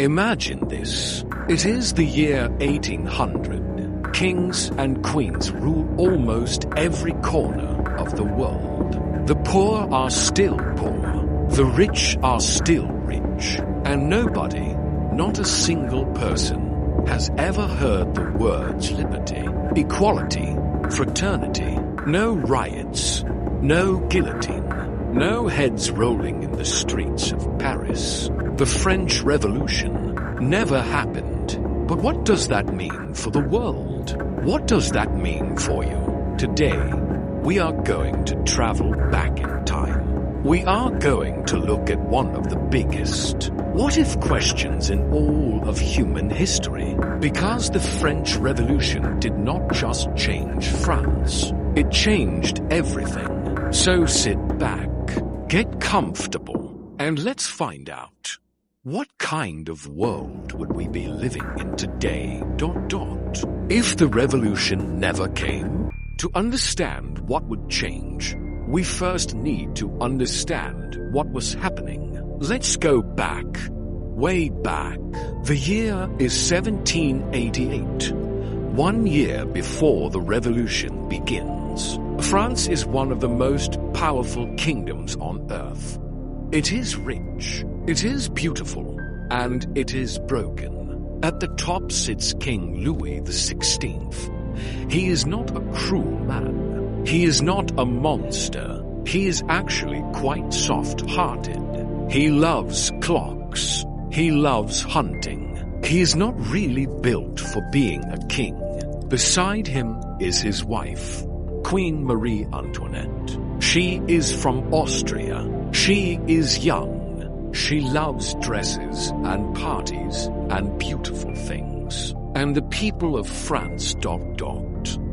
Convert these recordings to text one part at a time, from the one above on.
Imagine this. It is the year 1800. Kings and queens rule almost every corner of the world. The poor are still poor. The rich are still rich. And nobody, not a single person, has ever heard the words liberty, equality, fraternity. No riots, no guillotine, no heads rolling in the streets of Paris. The French Revolution never happened. But what does that mean for the world? What does that mean for you? Today, we are going to travel back in time. We are going to look at one of the biggest what-if questions in all of human history. Because the French Revolution did not just change France, it changed everything. So sit back, get comfortable, and let's find out. What kind of world would we be living in today, ... if the revolution never came? To understand what would change, we first need to understand what was happening. Let's go back, way back. The year is 1788, 1 year before the revolution begins. France is one of the most powerful kingdoms on earth. It is rich, it is beautiful, and it is broken. At the top sits King Louis XVI. He is not a cruel man. He is not a monster. He is actually quite soft-hearted. He loves clocks. He loves hunting. He is not really built for being a king. Beside him is his wife, Queen Marie Antoinette. She is from Austria. She is young. She loves dresses and parties and beautiful things. And the people of France ...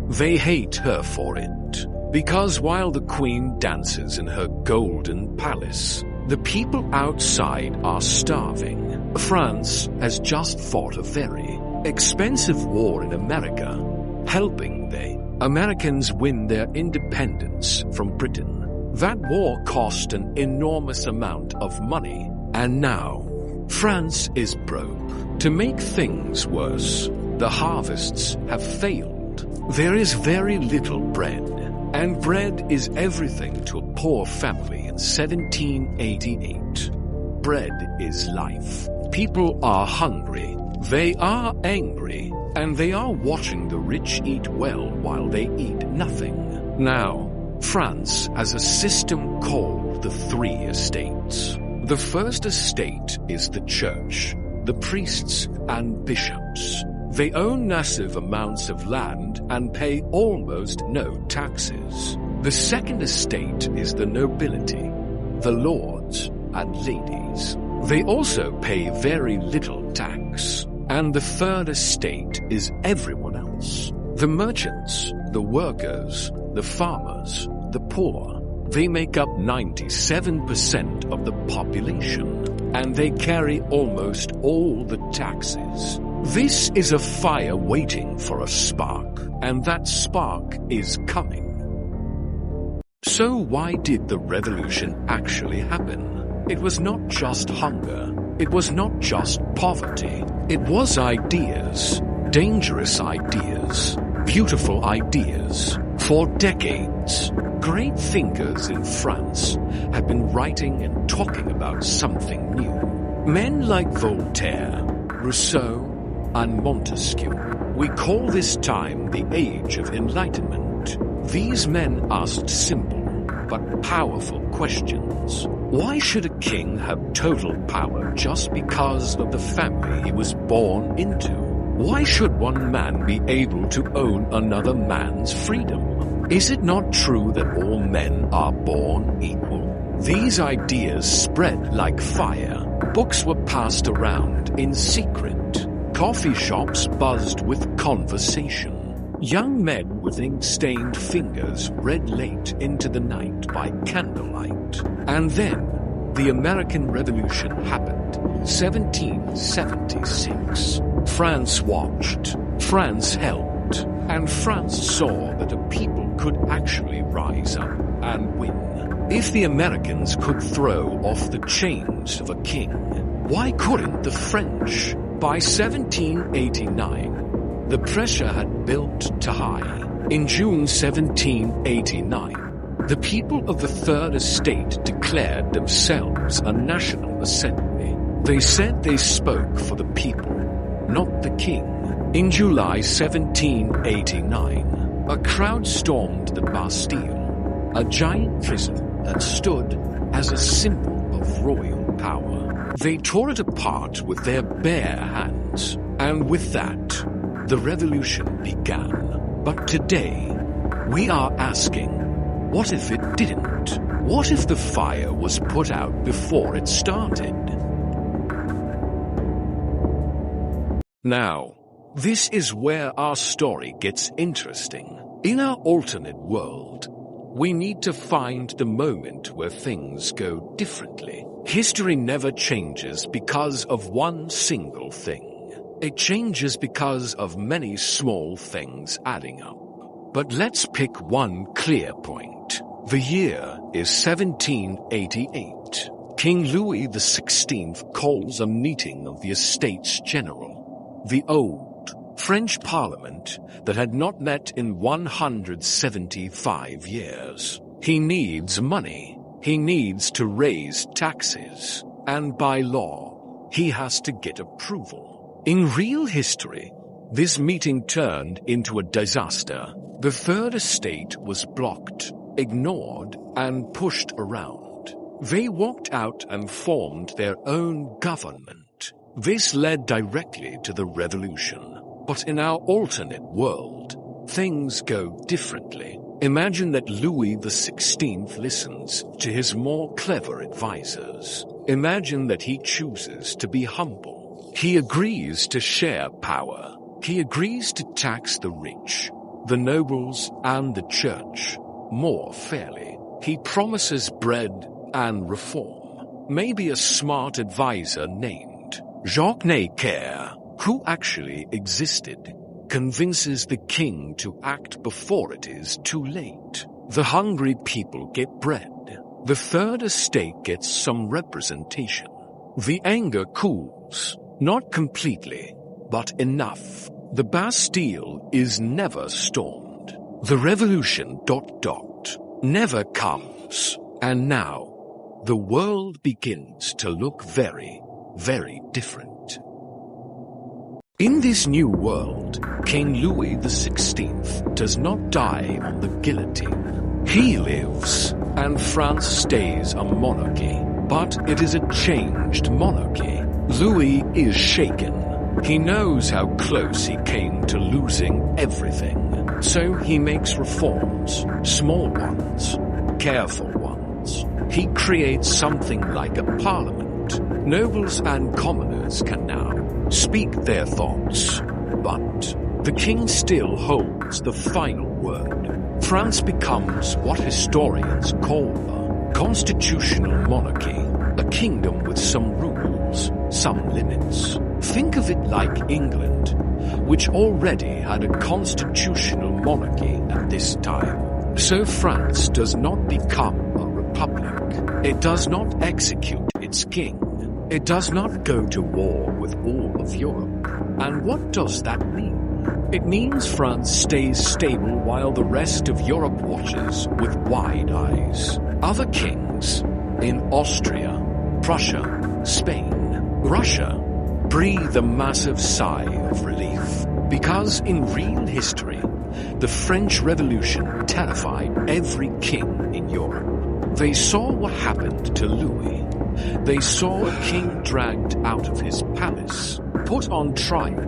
they hate her for it. Because while the queen dances in her golden palace, the people outside are starving. France has just fought a very expensive war in America, helping the Americans win their independence from Britain. That war cost an enormous amount of money, and now France is broke. To make things worse, the harvests have failed. There is very little bread, and bread is everything to a poor family in 1788. Bread is life. People are hungry, they are angry, and they are watching the rich eat well while they eat nothing. Now, France has a system called the Three Estates. The first estate is the church, the priests and bishops. They own massive amounts of land and pay almost no taxes. The second estate is the nobility, the lords and ladies. They also pay very little tax. And the third estate is everyone else. The merchants, the workers, the farmers, the poor. They make up 97% of the population, and they carry almost all the taxes. This is a fire waiting for a spark, and that spark is coming. So why did the revolution actually happen? It was not just hunger. It was not just poverty. It was ideas, dangerous ideas, beautiful ideas. For decades, great thinkers in France have been writing and talking about something new. Men like Voltaire, Rousseau, and Montesquieu. We call this time the Age of Enlightenment. These men asked simple but powerful questions. Why should a king have total power just because of the family he was born into? Why should one man be able to own another man's freedom? Is it not true that all men are born equal? These ideas spread like fire. Books were passed around in secret. Coffee shops buzzed with conversation. Young men with ink-stained fingers read late into the night by candlelight. And then, the American Revolution happened, 1776. France watched, France helped, and France saw that a people could actually rise up and win. If the Americans could throw off the chains of a king, Why couldn't the French? By 1789, the pressure had built to high. In June 1789, the people of the Third Estate declared themselves a national assembly. They said they spoke for the people, not the king. In July 1789, a crowd stormed the Bastille, a giant prison that stood as a symbol of royal power. They tore it apart with their bare hands, and with that, the revolution began. But today, we are asking, what if it didn't? What if the fire was put out before it started? Now, this is where our story gets interesting. In our alternate world, we need to find the moment where things go differently. History never changes because of one single thing. It changes because of many small things adding up. But let's pick one clear point. The year is 1788. King Louis XVI calls a meeting of the Estates General, the old French Parliament that had not met in 175 years. He needs money. He needs to raise taxes. And by law, he has to get approval. In real history, this meeting turned into a disaster. The Third Estate was blocked, ignored, and pushed around. They walked out and formed their own government. This led directly to the revolution. But in our alternate world, things go differently. Imagine that Louis XVI listens to his more clever advisors. Imagine that he chooses to be humble. He agrees to share power. He agrees to tax the rich, the nobles, and the church more fairly. He promises bread and reform. Maybe a smart advisor named Jacques Necker, who actually existed, convinces the king to act before it is too late. The hungry people get bread. The Third Estate gets some representation. The anger cools, not completely, but enough. The Bastille is never stormed. The revolution ... never comes. And now, the world begins to look very, very different. In this new world, King Louis XVI does not die on the guillotine. He lives, and France stays a monarchy. But it is a changed monarchy. Louis is shaken. He knows how close he came to losing everything. So he makes reforms, small ones, careful ones. He creates something like a parliament. Nobles and commoners can now speak their thoughts, but the king still holds the final word. France becomes what historians call a constitutional monarchy, a kingdom with some rules, some limits. Think of it like England, which already had a constitutional monarchy at this time. So France does not become a republic. It does not execute its king. It does not go to war with all of Europe. And what does that mean? It means France stays stable while the rest of Europe watches with wide eyes. Other kings in Austria, Prussia, Spain, Russia breathe a massive sigh of relief. Because in real history, the French Revolution terrified every king in Europe. They saw what happened to Louis. They saw a king dragged out of his palace, put on trial,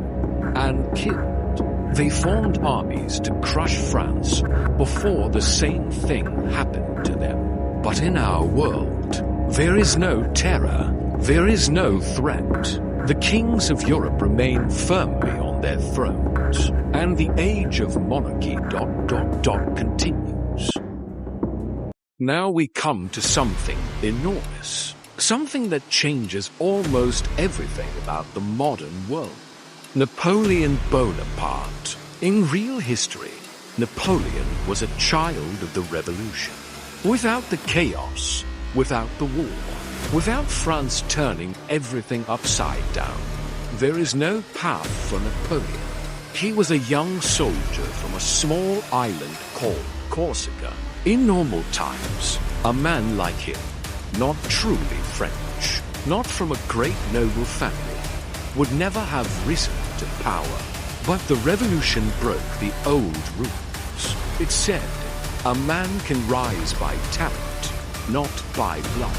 and killed. They formed armies to crush France before the same thing happened to them. But in our world, there is no terror, there is no threat. The kings of Europe remain firmly on their thrones, and the age of monarchy ... continues. Now we come to something enormous. Something that changes almost everything about the modern world. Napoleon Bonaparte. In real history, Napoleon was a child of the revolution. Without the chaos, without the war, without France turning everything upside down. There is no path for Napoleon. He was a young soldier from a small island called Corsica. In normal times, a man like him, not truly French, not from a great noble family, would never have risen to power. But the revolution broke the old rules. It said, a man can rise by talent, not by blood.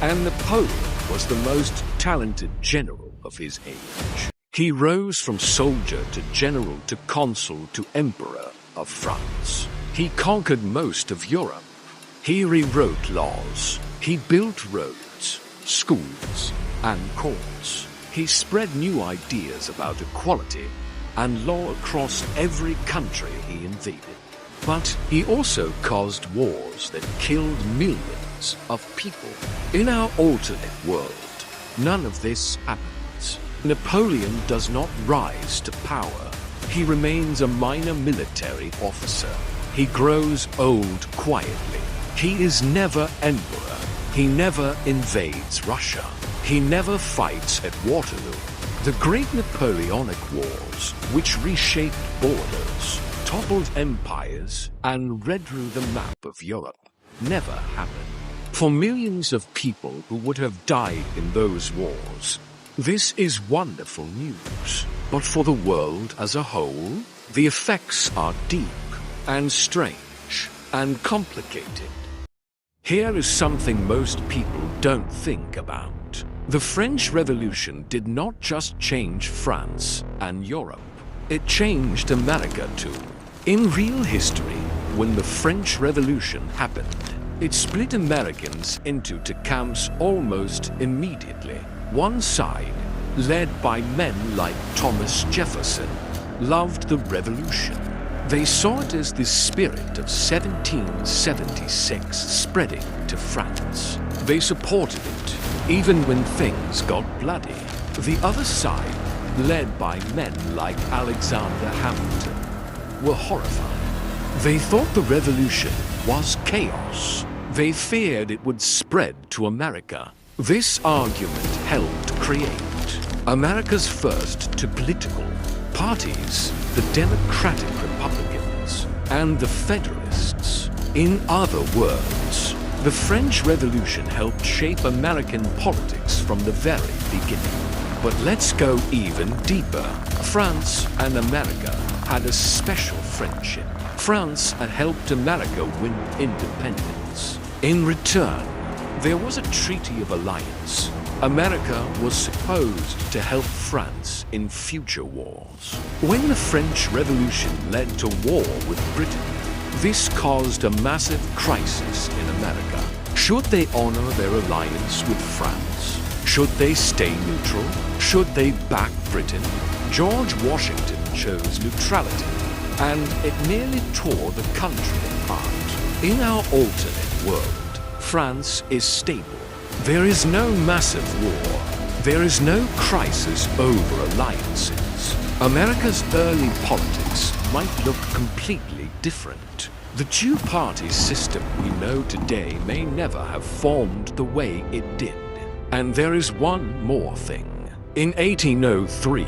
And Napoleon was the most talented general of his age. He rose from soldier to general to consul to emperor of France. He conquered most of Europe. He rewrote laws. He built roads, schools, and courts. He spread new ideas about equality and law across every country he invaded. But he also caused wars that killed millions of people. In our alternate world, none of this happens. Napoleon does not rise to power. He remains a minor military officer. He grows old quietly. He is never emperor. He never invades Russia. He never fights at Waterloo. The great Napoleonic Wars, which reshaped borders, toppled empires, and redrew the map of Europe, never happened. For millions of people who would have died in those wars, this is wonderful news. But for the world as a whole, the effects are deep and strange and complicated. Here is something most people don't think about. The French Revolution did not just change France and Europe. It changed America too. In real history, when the French Revolution happened, it split Americans into two camps almost immediately. One side, led by men like Thomas Jefferson, loved the revolution. They saw it as the spirit of 1776 spreading to France. They supported it, even when things got bloody. The other side, led by men like Alexander Hamilton, were horrified. They thought the revolution was chaos. They feared it would spread to America. This argument helped create America's first two political parties, the Democratic Republicans and the Federalists. In other words, the French Revolution helped shape American politics from the very beginning. But let's go even deeper. France and America had a special friendship. France had helped America win independence. In return, there was a treaty of alliance. America was supposed to help France in future wars. When the French Revolution led to war with Britain, this caused a massive crisis in America. Should they honor their alliance with France? Should they stay neutral? Should they back Britain? George Washington chose neutrality, and it nearly tore the country apart. In our alternate world, France is stable. There is no massive war. There is no crisis over alliances. America's early politics might look completely different. The two-party system we know today may never have formed the way it did. And there is one more thing. In 1803,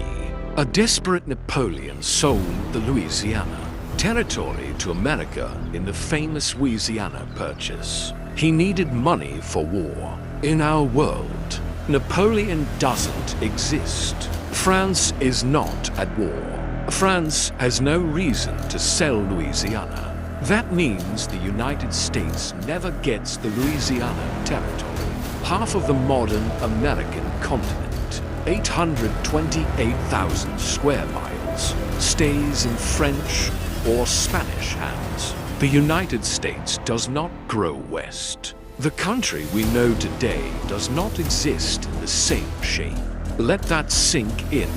a desperate Napoleon sold the Louisiana territory to America in the famous Louisiana Purchase. He needed money for war. In our world, Napoleon doesn't exist. France is not at war. France has no reason to sell Louisiana. That means the United States never gets the Louisiana territory, half of the modern American continent, 828,000 square miles, stays in French or Spanish hands. The United States does not grow west. The country we know today does not exist in the same shape. Let that sink in.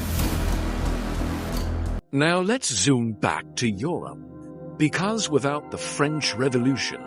Now let's zoom back to Europe. Because without the French Revolution,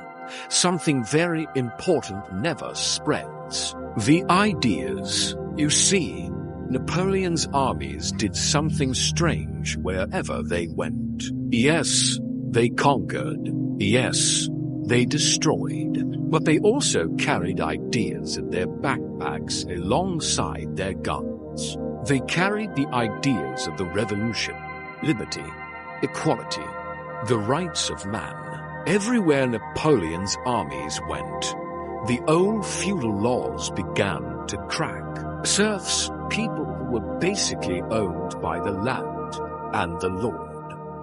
something very important never spreads. The ideas. You see, Napoleon's armies did something strange wherever they went. Yes, they conquered. Yes, they destroyed. But they also carried ideas in their backpacks alongside their guns. They carried the ideas of the revolution, liberty, equality, the rights of man. Everywhere Napoleon's armies went, the old feudal laws began to crack. Serfs, people who were basically owned by the land and the lord,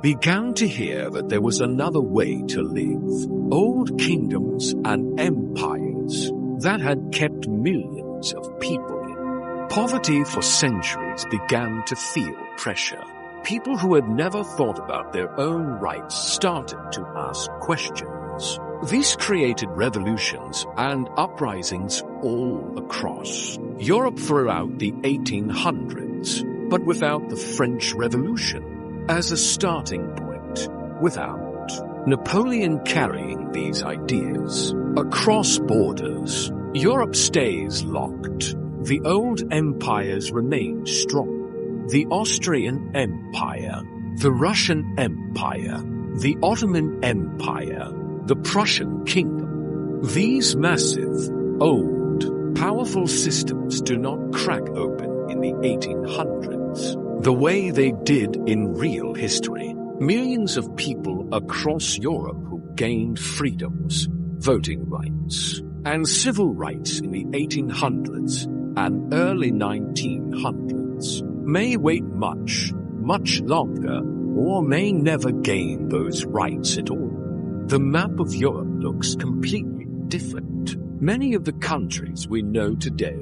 began to hear that there was another way to live. Old kingdoms and empires that had kept millions of people in poverty for centuries began to feel pressure. People who had never thought about their own rights started to ask questions. This created revolutions and uprisings all across Europe throughout the 1800s, but without the French Revolution as a starting point, without Napoleon carrying these ideas across borders, Europe stays locked. The old empires remain strong. The Austrian Empire, the Russian Empire, the Ottoman Empire, the Prussian Kingdom. These massive, old, powerful systems do not crack open in the 1800s the way they did in real history. Millions of people across Europe who gained freedoms, voting rights, and civil rights in the 1800s and early 1900s may wait much, much longer, or may never gain those rights at all. The map of Europe looks completely different. Many of the countries we know today,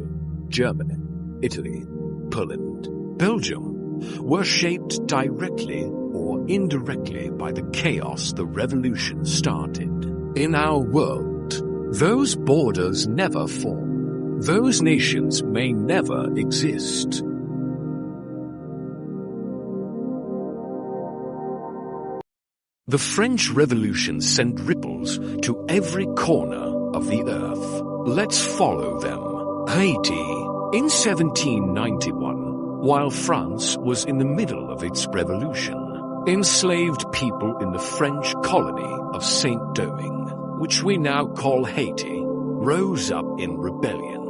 Germany, Italy, Poland, Belgium, were shaped directly or indirectly by the chaos the revolution started. In our world, those borders never form. Those nations may never exist. The French Revolution sent ripples to every corner of the earth. Let's follow them. Haiti. In 1791, while France was in the middle of its revolution, enslaved people in the French colony of Saint-Domingue, which we now call Haiti, rose up in rebellion.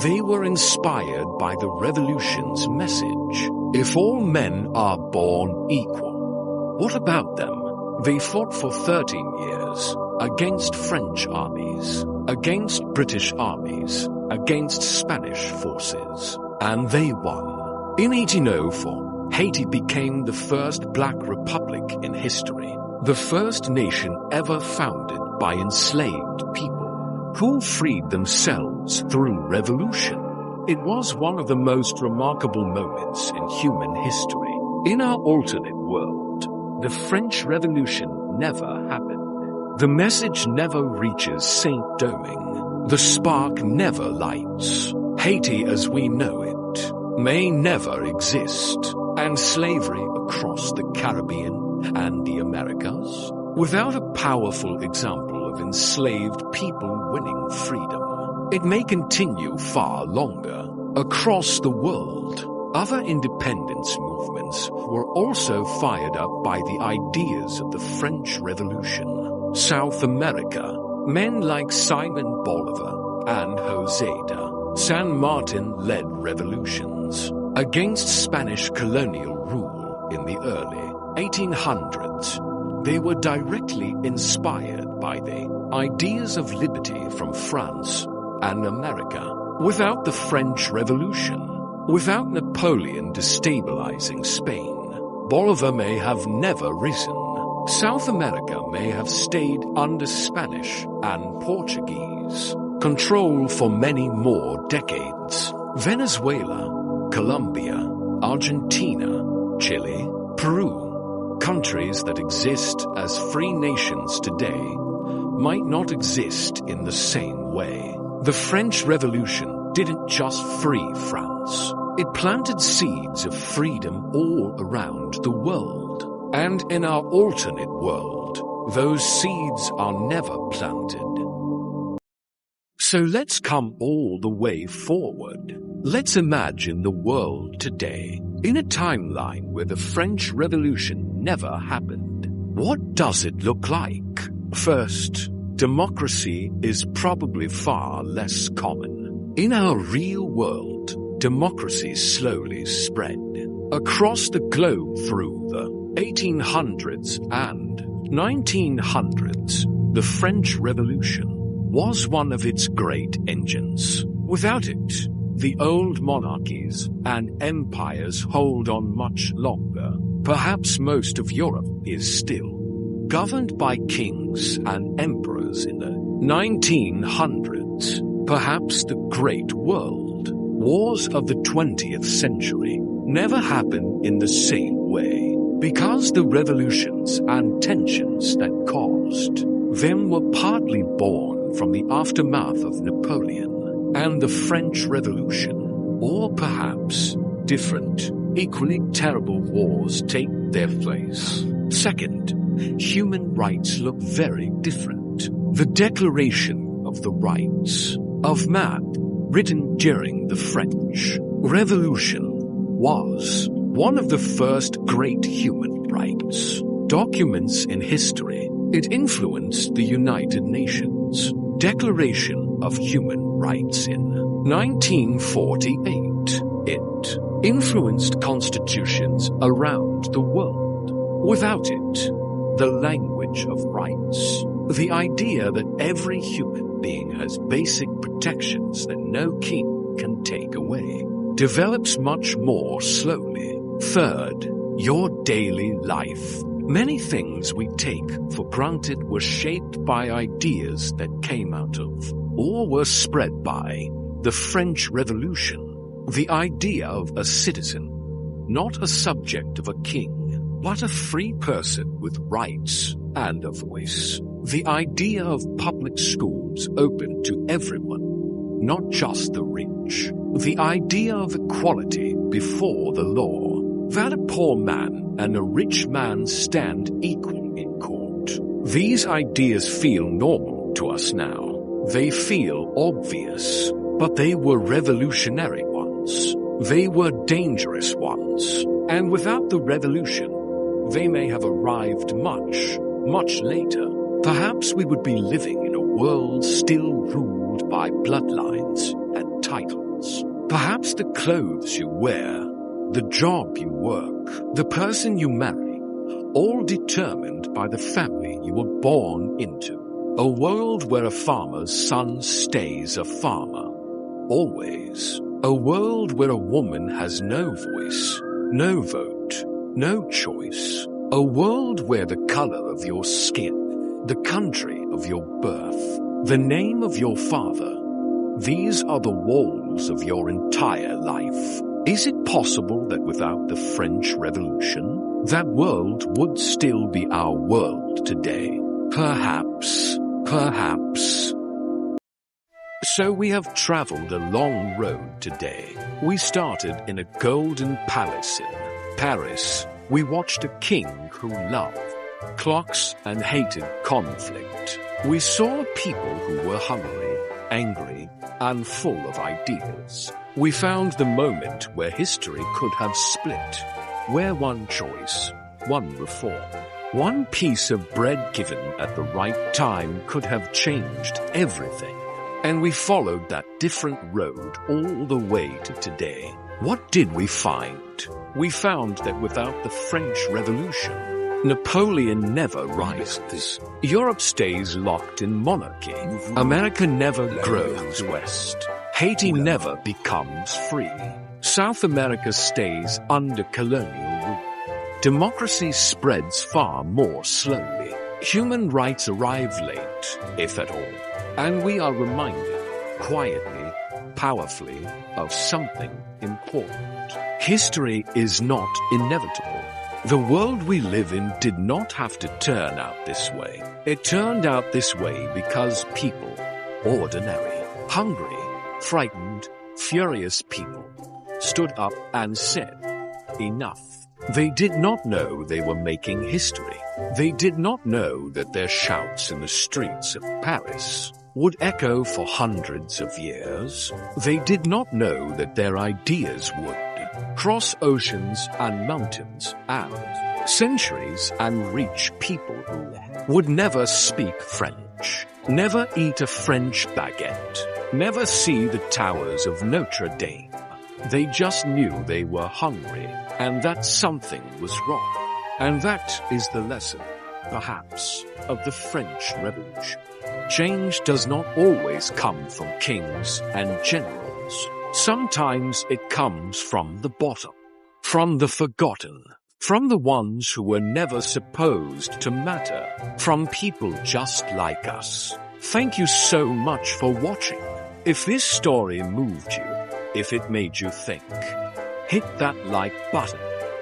They were inspired by the revolution's message: if all men are born equal. What about them? They fought for 13 years against French armies, against British armies, against Spanish forces, and they won. In 1804, Haiti became the first black republic in history, the first nation ever founded by enslaved people who freed themselves through revolution. It was one of the most remarkable moments in human history. In our alternate world, the French Revolution never happened. The message never reaches Saint-Domingue. The spark never lights. Haiti as we know it may never exist, and slavery across the Caribbean and the Americas. Without a powerful example of enslaved people winning freedom, it may continue far longer. Across the world, other independence movements were also fired up by the ideas of the French Revolution. South America, men like Simon Bolivar and José de San Martin led revolutions against Spanish colonial rule in the early 1800s. They were directly inspired by the ideas of liberty from France and America. Without the French Revolution, without Napoleon destabilizing Spain, Bolivar may have never risen. South America may have stayed under Spanish and Portuguese control for many more decades. Venezuela, Colombia, Argentina, Chile, Peru, countries that exist as free nations today, might not exist in the same way. The French Revolution didn't just free France. It planted seeds of freedom all around the world. And in our alternate world, those seeds are never planted. So let's come all the way forward. Let's imagine the world today, in a timeline where the French Revolution never happened. What does it look like? First, democracy is probably far less common. In our real world, democracy slowly spread across the globe through the 1800s and 1900s. The French Revolution was one of its great engines. Without it, the old monarchies and empires hold on much longer. Perhaps most of Europe is still governed by kings and emperors in the 1900s. Perhaps the great world wars of the 20th century never happened in the same way, because the revolutions and tensions that caused them were partly born from the aftermath of Napoleon and the French Revolution, or perhaps different, equally terrible wars take their place. Second, human rights look very different. The Declaration of the Rights of Man, written during the French Revolution, was one of the first great human rights documents in history. It influenced the United Nations Declaration of Human Rights in 1948. It influenced constitutions around the world. Without it, the language of rights, the idea that every human being has basic protections that no king can take away, develops much more slowly. Third, your daily life. Many things we take for granted were shaped by ideas that came out of, or were spread by, the French Revolution. The idea of a citizen, not a subject of a king, but a free person with rights and a voice. The idea of public schools open to everyone, not just the rich. The idea of equality before the law, that a poor man and a rich man stand equal in court. These ideas feel normal to us now. They feel obvious, but they were revolutionary ones. They were dangerous ones. And without the revolution, they may have arrived much, much later. Perhaps we would be living in a world still ruled by bloodlines and titles. Perhaps the clothes you wear, the job you work, the person you marry, all determined by the family you were born into. A world where a farmer's son stays a farmer, always. A world where a woman has no voice, no vote, no choice. A world where the color of your skin, the country of your birth, the name of your father, these are the walls of your entire life. Is it possible that without the French Revolution, that world would still be our world today? Perhaps. So we have traveled a long road today. We started in a golden palace in Paris. We watched a king who loved clocks and hated conflict. We saw people who were hungry, angry, and full of ideas. We found the moment where history could have split, where one choice, one reform, one piece of bread given at the right time could have changed everything. And we followed that different road all the way to today. What did we find? We found that without the French Revolution, Napoleon never rises. Europe stays locked in monarchy. America never grows west. Haiti never becomes free. South America stays under colonial rule. Democracy spreads far more slowly. Human rights arrive late, if at all. And we are reminded, quietly, powerfully, of something important. History is not inevitable. The world we live in did not have to turn out this way. It turned out this way because people, ordinary, hungry, frightened, furious people, stood up and said, enough. They did not know they were making history. They did not know that their shouts in the streets of Paris would echo for hundreds of years. They did not know that their ideas would cross oceans and mountains and centuries and reach people who would never speak French Never eat a French baguette. Never see the towers of Notre Dame. They just knew they were hungry and that something was wrong. And that is the lesson, perhaps, of the French Revolution. Change does not always come from kings and generals. Sometimes it comes from the bottom, from the forgotten, from the ones who were never supposed to matter, from people just like us. Thank you so much for watching. If this story moved you, if it made you think, hit that like button.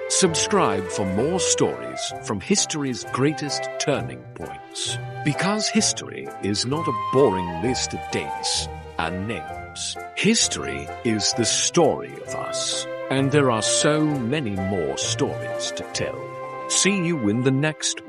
Subscribe for more stories from history's greatest turning points. Because history is not a boring list of dates and names. History is the story of us. And there are so many more stories to tell. See you in the next